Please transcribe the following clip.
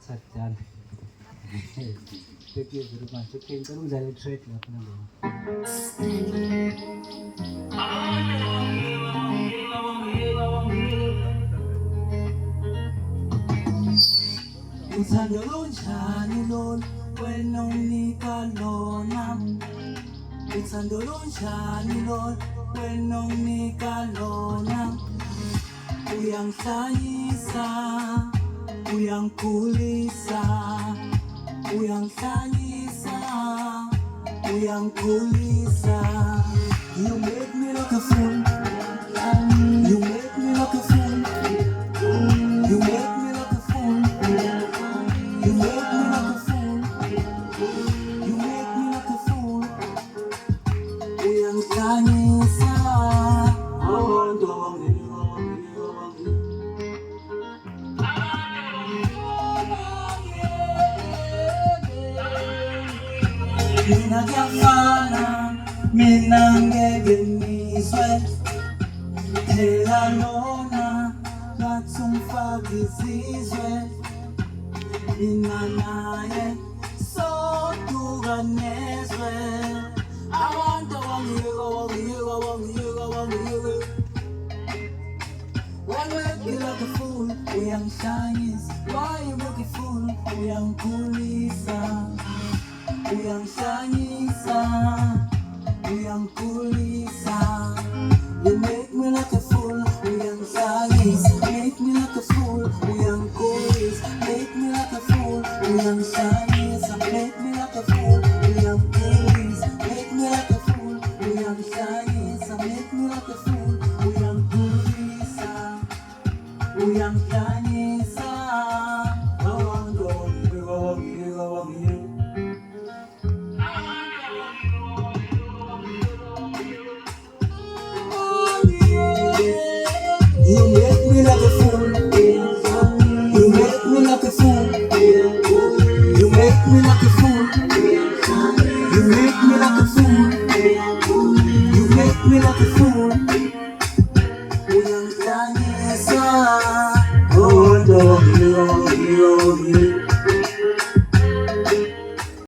Satyan. Thank you very much. Okay, tanong dahil straight lang na ba? Uthandolon njani lolu wena unika lona Uthandolon njani lolu wena unika lona Uyangihlayisa uyangikhulisa Uyangihlayisa uyangikhulisa You make me like a fool You make me like a fool You make me like a fool You make me like a fool. You make me like a fool. Uyangihlanyisa. Mina kuyafana, mina ngeke ngizwe. Phela lona ngathi umfaka izizwe. Mina naye sohlukaniswe abantu wangiyeka Why you make me like a fool? Uyangihlanyisa. Why you make me fool? Uyangikhulisa Uyangihlanyisa Uyangikhulisa You make me like a fool Uyangihlanyisa Make me like a fool Uyangikhulisa Make me like a fool Uyangihlanyisa Make me like a fool Uyangikhulisa Make me like a fool Uyangihlanyisa Make me like a fool Uyangikhulisa Uyangihlanyisa You make me like a fool. You make me like a fool. You make me like a fool. You make me like a fool. You make me like a fool. Uyangihlanyisa. Oh,